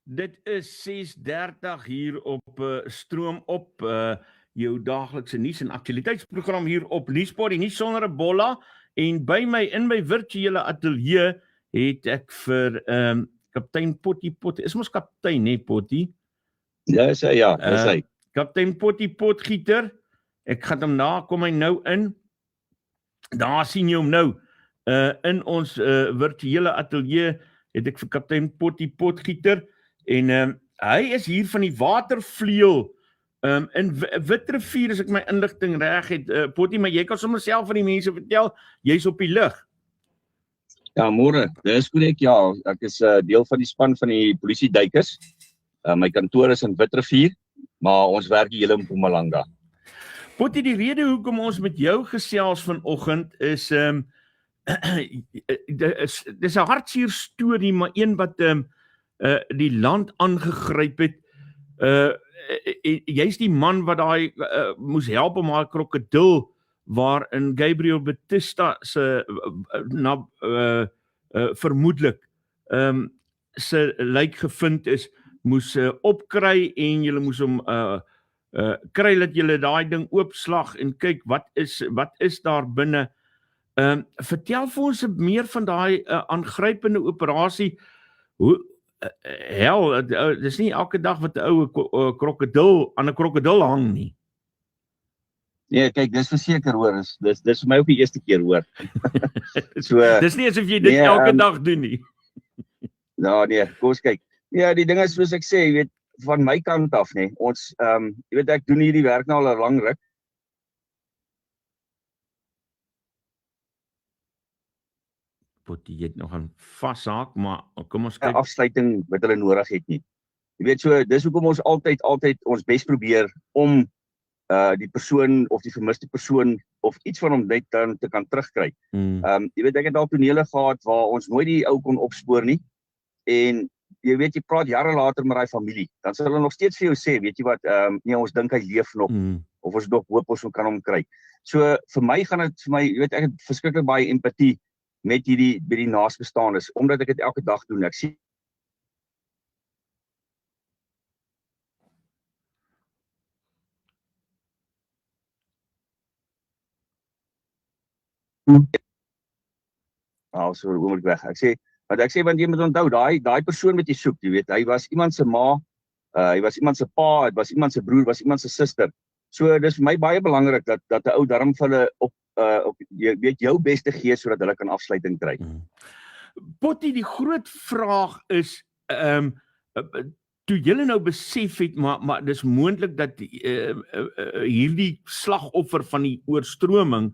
Dit is 6:30 hier op Stroom op, jou daaglikse nuus en aktualiteitsprogram hier op Nuuspot, die nuus sonder 'n bolla. En by my in my virtuele ateljee het ek vir kaptein Pottie Pot, is mos kaptein hè Pottie? Ja, is hy. Kaptein Pottie Potgieter. Ek gaan hom na, kom hy nou in. Daar sien jy hom nou. In ons virtuele ateljee het ek vir kaptein Pottie Potgieter. En hy is hier van die Watervleuel in Witrifuur, as ek my inligting reg het. Pottie, maar jy kan sommer self van die mense vertel, jy's op die lug. Ja, môre, dis korrek, ja. Ek is deel van die span van die polisie duikers. My kantoor is in Witrifuur, maar ons werk hier in Mpumalanga. Pottie, die rede hoekom ons met jou gesels vanoggend is dis 'n hartseer storie, maar een wat die land aangegryp het. Jy's die man wat daai moes help om haar krokodil waarin Gabriel Batista se vermoedelik se lijk gevind is, moes opkry en julle moes hom kry dat julle daai ding oopslag en kyk wat is daar binne. Vertel vir ons meer van daai aangrypende operasie. Hoe dis nie elke dag wat 'n ou krokodil aan 'n krokodil hang nie. Nee, kyk, dis verseker hoor, dis vir my ook die eerste keer hoor. Dis nie asof jy dit elke dag doen nie. Nou nee, kom ons kyk. Ja, die ding is soos ek sê, jy weet, van my kant af nê. Ons jy weet ek doen hierdie werk nou al 'n lang ruk. Pottie, jy het nog 'n vashaak, maar kom ons kyk. Afsluiting wat hulle nodig het nie. Jy weet so, dis hoekom ons altyd ons bes probeer om die persoon of die vermiste persoon of iets van hom net dan te kan terugkry. Jy weet ek het al tonele gehad waar ons nooit die ou kon opspoor nie. En jy weet jy praat jare later met daai familie, dan sal hulle nog steeds vir jou sê, weet jy wat, nee, ons dink hy leef nog of ons nog hoop ons kan hom kry. So vir my gaan dit jy weet ek het verskriklik baie empatie met by die naasbestaandes, omdat ek dit elke dag doen. Ek sien so oomblik weg. Ek sê want jy moet onthou, daai persoon wat jy soek, jy weet, hy was iemand se ma, hy was iemand se pa, hy was iemand se broer, was iemand se suster. So dis vir my baie belangrik dat 'n ou darm vir hulle op jy weet jou beste gee sodat hulle kan afsluiting kry. Pottie, die groot vraag is toe julle nou besef het maar dis moontlik dat hierdie slagoffer van die oorstroming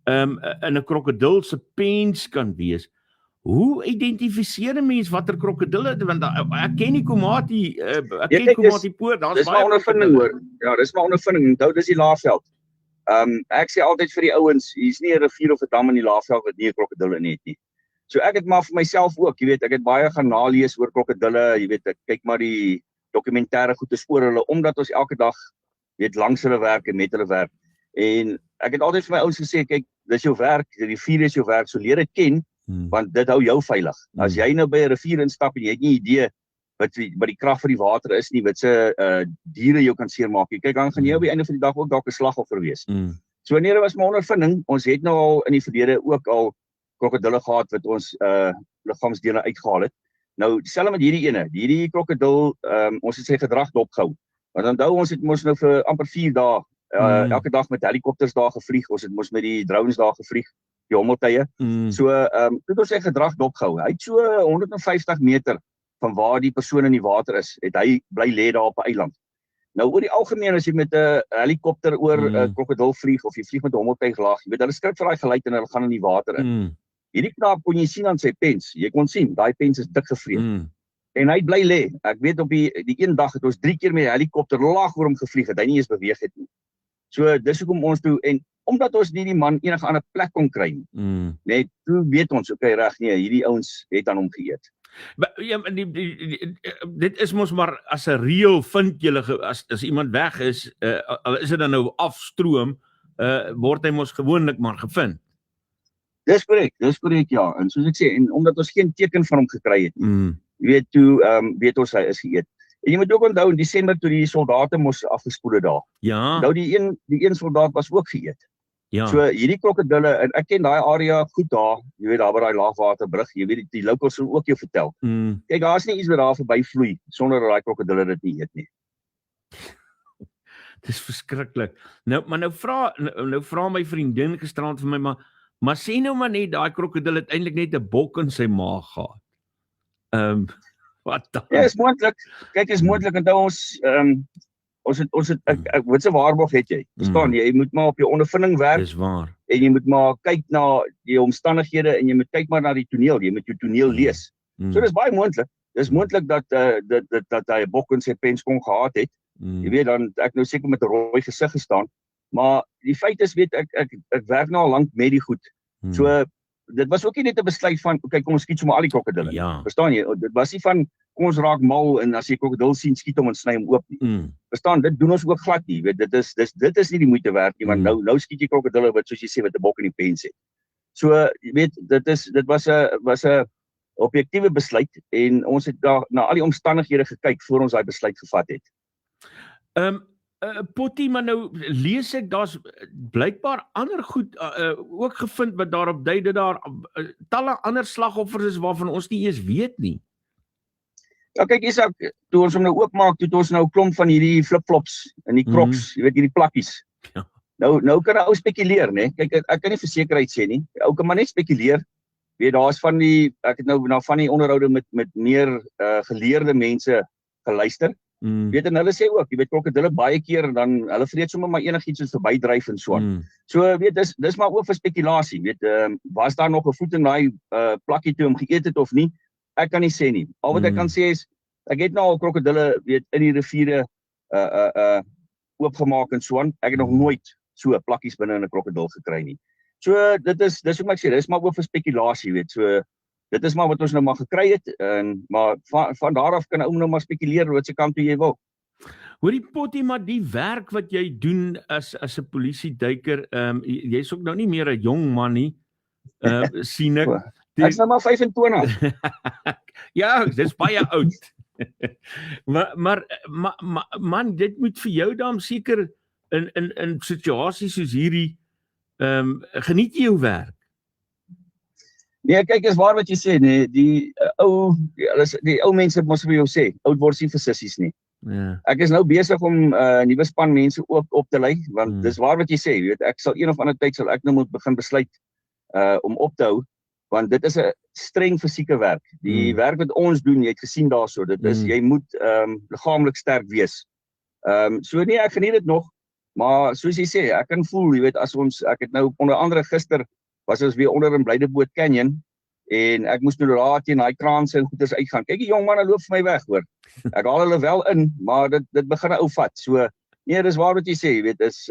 in 'n krokodil se pens kan wees. Hoe identifiseer 'n mens watter krokodille, want ek ken nie Komati, ek ken Komati Poort, daar's baie ondervinding hoor. Ja, dis maar ondervinding. Onthou dis die Laagveld. Ek sê altyd vir die ouens, hier's nie 'n rivier of 'n dam in die Laagveld wat nie 'n krokodil in het nie. So ek het maar vir myself ook, jy weet, ek het baie gaan nalees oor krokodille, jy weet, ek kyk maar die dokumentêre goedes oor hulle omdat ons elke dag weet langs hulle werk en met hulle werk. En ek het altyd vir my ouens gesê, kyk, dis jou werk, die rivier is jou werk, so leer dit ken, want dit hou jou veilig. As jy nou by 'n rivier instap en jy het nie idee wat die krag vir die water is nie, wat se diere jou kan seermaak. Kyk, dan gaan jy op die einde van die dag ook dalk 'n slagoffer wees. So nee, dit was my ondervinding. Ons het nou al in die verlede ook al krokodille gehad wat ons liggaamsdele uitgehaal het. Nou dieselfde met hierdie krokodil, ons het sy gedrag dopgehou. Want onthou ons het mos nou vir amper 4 dae elke dag met helikopters daar gevlieg. Ons het mos met die drones daar gevlieg, die hommeltuie. So het ons sy gedrag dopgehou. Hy het so 150 meter van waar die persoon in die water is, het hy bly lê daar op 'n eiland. Nou oor die algemeen as jy met 'n helikopter oor 'n krokodil vlieg of jy vlieg met 'n hommeltuig laag, jy weet hulle skrik vir daai geluid en hulle gaan in die water in. Hierdie knaap kon jy sien aan sy pens. Jy kon sien, daai pens is dik gevreet. En hy bly lê. Ek weet op die een dag het ons 3 keer met 'n helikopter laag oor hom gevlieg het. Hy nie eens beweeg het nie. So dis hoekom ons toe en omdat ons nie die man enige ander plek kon kry nie. Net toe weet ons, okay, reg, nee, hierdie ouens het aan hom geëet. Ja, dit is mos maar as 'n reël vind julle as iemand weg is, al is dit dan nou afstroom, word hy mos gewoonlik maar gevind. Dis korrek, ja. En soos ek sê, en omdat ons geen teken van hom gekry het nie. weet ons hy is geëet. En jy moet ook onthou in Desember toe die soldate mos afgespoel het daar. Ja, Onthou die een soldaat was ook geëet. ja. So hierdie krokodille, en ek ken daai area goed daar, jy weet daar by daai laagwaterbrug, jy weet die locals sal ook jou vertel. Kyk, daar's nie iets wat daar verbyvloei sonder dat daai krokodille dit nie eet nie. Dis verskriklik. Nou vra my vriendin gisterand vir my, maar sê nou maar net daai krokodil het eintlik net 'n bok in sy maag gehad. Wat dan? Ja, is moontlik. Kyk, is moontlik en ons het wat se waarborg het jy? Verstaan jy? Jy moet maar op jou ondervinding werk. Dis waar. En jy moet maar kyk na die omstandighede en jy moet kyk maar na die toneel. Jy moet jou toneel lees. So dis baie moontlik. Dis moontlik dat hy 'n bok in sy pens kon gehad het. Jy weet dan ek nou seker met 'n rooi gesig gestaan. Maar die feit is weet ek werk nou al lank met die goed. So dit was ook nie net 'n besluit van kyk kom ons skiet sommer al die krokodille. Ja. Verstaan jy? Dit was nie van kom ons raak mal en as jy 'n krokodil sien skiet hom en sny hom oop nie. Verstaan, dit doen ons ook glad nie. Weet dit is nie die moeite werd nie want nou skiet jy krokodille wat soos jy sê met 'n bok in die pens het. So jy weet dit was 'n objektiewe besluit en ons het daar na al die omstandighede gekyk voor ons daai besluit gevat het. Potty, maar nou lees ek daar's blykbaar ander goed ook gevind wat daarop dui dat daar talle ander slagoffers is waarvan ons nie eens weet nie. Ja kyk Isak, toe ons hom nou oopmaak, toe het ons nou 'n klomp van hierdie flip-flops en die crocs, jy weet hierdie plakkies. Ja. Nou kan 'n ou spekuleer, né? Kyk ek kan nie versekerheid sê nie. Ou kan maar net spekuleer. Weet daar's ek het nou na van die onderhoude met meer geleerde mense geluister. Weet en hulle sê ook, jy weet krokodille baie keer en dan hulle vreet sommer maar enigiets wat verbydryf en so aan. So weet dis maar ook vir spekulasie, weet was daar nog 'n voet in daai plakkie toe hom geëet het of nie? Ek kan nie sê nie. Al wat ek kan sê is ek het nou al krokodille weet in die riviere oopgemaak en so aan. Ek het nog nooit so plakkies binne in 'n krokodil gekry nie. So dis hoe ek sê, dis maar ook vir spekulasie, weet. So dit is maar wat ons nou maar gekry het maar van daar af kan ou nou maar spekuleer wat se kant toe jy wil. Hoorie Potty, maar die werk wat jy doen as 'n polisieduiker, jy's ook nou nie meer 'n jong man nie. Sien ek. Ek's nou maar 25. Ja, dis baie oud. maar man, dit moet vir jou dan seker in situasies soos hierdie geniet jy jou werk. Nee, kyk is waar wat jy sê, nee, die ou mense mos vir jou sê, oud word nie vir sissies nie. Ja. Ek is nou besig om nuwe span mense op te lei, want dis waar wat jy sê, weet ek sal een of ander tyd sal ek nou moet begin besluit om op te hou, want dit is 'n streng fisieke werk. Die werk wat ons doen, jy het gesien daarso, dit is jy moet liggaamlik sterk wees. So nee, ek geniet dit nog, maar soos jy sê, ek kan voel, jy weet ek het nou onder andere gister was ons weer onder in Blydeboot Canyon en ek moes nou daar teen daai kraanse en goeders uitgaan. Kyk die jong manne loop vir my weg, hoor. Ek haal hulle wel in, maar dit begin 'n ou vat. So nee, dis waar wat jy sê, jy weet, is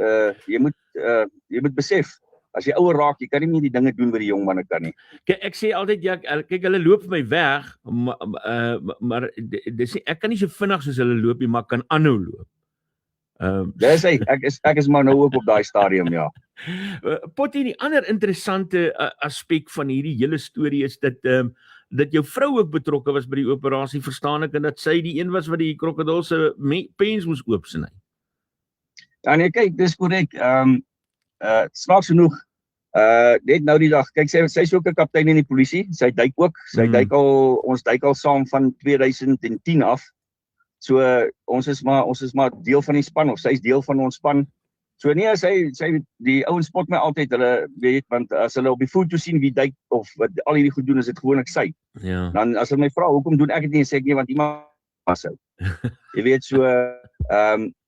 jy moet besef as jy ouer raak, jy kan nie meer die dinge doen wat die jong manne kan nie. Kyk, ek sê altyd kyk hulle loop vir my weg, maar dis nie, ek kan nie so vinnig soos hulle loop nie, maar kan aanhou loop. Dis ek is maar nou ook op daai stadium, ja. Potty, die ander interessante aspek van hierdie hele storie is dat jou vrou ook betrokke was by die operasie, verstaan ek, en dat sy die een was wat die krokodil se pens moes oopsny. Ja nee, kyk, dis korrek. Snaaks genoeg, net nou die dag, kyk sy is ook 'n kaptein in die polisie, sy duik ook, ons duik al saam van 2010 af. So ons is maar deel van die span, of sy is deel van ons span. So nee, sy die ouens spot my altyd, hulle weet, want as hulle op die foto sien wie duik of wat al hierdie goed doen, is dit gewoonlik sy. Ja. Dan as hulle my vra hoekom doen ek dit nie, sê ek nee, want iemand was hy. Jy weet, so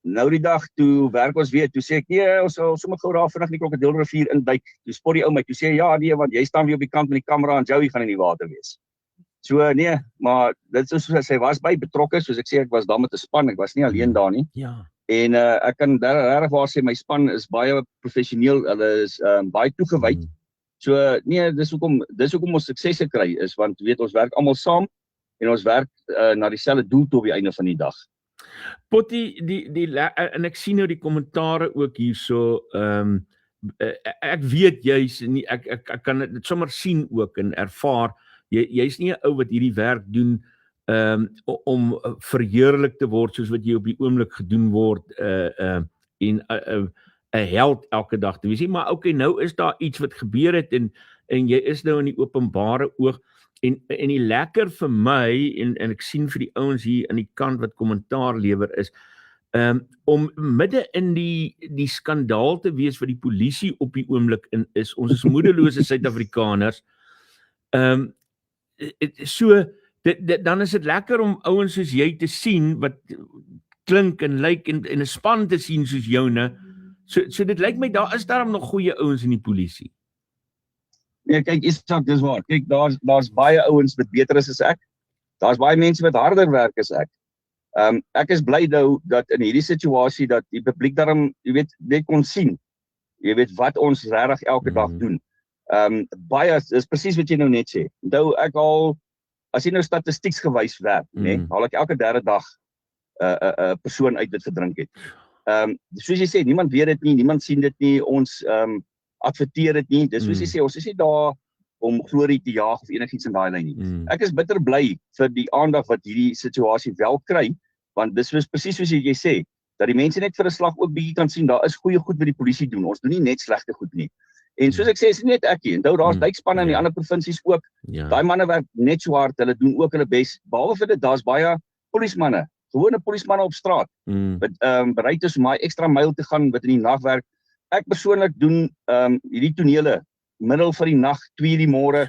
nou die dag toe werk ons weer, toe sê ek nee, ons sal sommer gou daar vinnig in die Krokodilrivier induik. Toe spot die ou my, toe sê ja nee, want jy staan weer op die kant met die kamera en Joey gaan in die water wees. So nee, maar dit is soos sy was by betrokke, soos ek sê, ek was daar met 'n span, ek was nie alleen daar nie. Ja. En ek kan regtig waar sê my span is baie professioneel, hulle is baie toegewyd. So nee, dis hoekom ons suksese kry is, want weet ons werk almal saam en ons werk na dieselfde doel toe op die einde van die dag. Potty, en ek sien nou die kommentare ook hierso, ek weet jy's nie, ek kan dit sommer sien ook en ervaar, jy's nie 'n ou wat hierdie werk doen om verheerlik te word soos wat jy op die oomblik gedoen word en 'n held elke dag te wees. Maar okay, nou is daar iets wat gebeur het en jy is nou in die openbare oog en die lekker vir my en ek sien vir die ouens hier aan die kant wat kommentaar lewer is om midde in die skandaal te wees wat die polisie op die oomblik in is. Ons is moedelose Suid-Afrikaners. So dan is dit lekker om ouens soos jy te sien wat klink en lyk en 'n span te sien soos joune. So dit lyk my daar is daarom nog goeie ouens in die polisie. Nee, kyk, Isak, dis waar. Kyk, daar's baie ouens wat beter is as ek. Daar's baie mense wat harder werk as ek. Ek is bly nou dat in hierdie situasie dat die publiek daarom, jy weet, net kon sien. Jy weet wat ons regtig elke dag doen. Baie is presies wat jy nou net sê. Nou as jy nou statistieks gewys werk, nee, haal ek elke derde dag 'n persoon uit wat verdrink het. Soos jy sê, niemand weet dit nie, niemand sien dit nie, ons adverteer dit nie. Dis soos jy sê, ons is nie daar om glorie te jaag of enigiets in daai lyn nie. Ek is bitter bly vir die aandag wat hierdie situasie wel kry, want dis presies soos jy sê, dat die mense net vir 'n slag ook bietjie kan sien, daar is goeie goed wat die polisie doen. Ons doen nie net slegte goed nie. En soos ek sê, is nie net ek nie. Onthou, daar's duikspanne in die ander provinsies ook. Daai manne werk net so hard, hulle doen ook hulle bes. Behalwe vir dit, daar's baie polismanne, gewone polismanne op straat wat bereid is om daai ekstra myl te gaan wat in die nag werk. Ek persoonlik doen hierdie tonele middel van die nag, 2 die môre.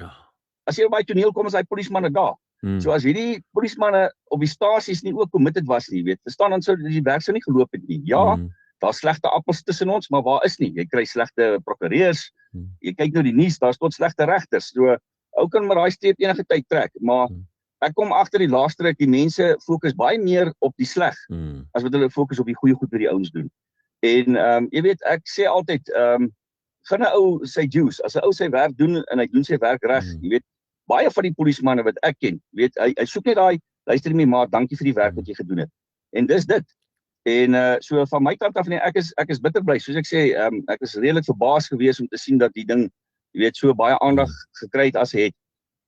As jy op daai toneel kom, is daai polismanne daar. So as hierdie polismanne op die stasies nie ook committed was nie, weet, verstaan dan sou die werk sou nie geloop het nie. Ja, daar's slegte appels tussen ons, maar waar is nie? Jy kry slegte prokureurs. Jy kyk nou die nuus, daar's tot slegte regters. So ou kan maar daai streep enige tyd trek, maar ek kom agter die laaste ruk, die mense fokus baie meer op die sleg as wat hulle fokus op die goeie goed wat die ouens doen. En jy weet, ek sê altyd, gaan 'n ou sy juice, as 'n ou sy werk doen en hy doen sy werk reg, jy weet, baie van die polismanne wat ek ken, weet, hy soek net daai, luister my maat, dankie vir die werk wat jy gedoen het. En dis dit. En so van my kant af, nee, ek is bitter bly, soos ek sê, ek is redelik verbaas gewees om te sien dat die ding, jy weet, so baie aandag gekry het as het.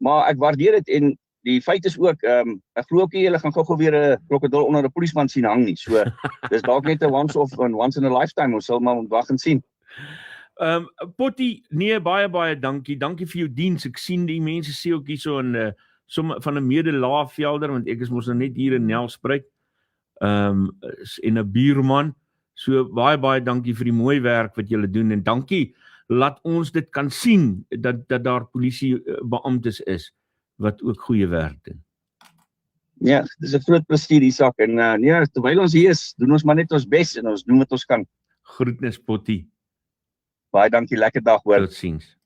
Maar ek waardeer dit en die feit is ook, ek glo ook nie julle gaan gou weer 'n krokodil onder 'n polisman sien hang nie. So dis dalk net 'n once in a lifetime, ons sal maar wag en sien. Potty, nee, baie dankie. Dankie vir jou diens. Ek sien die mense sê ook hier so 'n van 'n mede-laafvelder, want ek is mos nou net hier in Nelspruit. En 'n buurman. So baie dankie vir die mooi werk wat julle doen en dankie laat ons dit kan sien dat daar polisie beamptes is wat ook goeie werk doen. Ja, dis 'n groot plesier Isak en nee, terwyl ons hier is, doen ons maar net ons bes en ons doen wat ons kan. Groetnis Potty. Baie dankie, lekker dag hoor. Totsiens.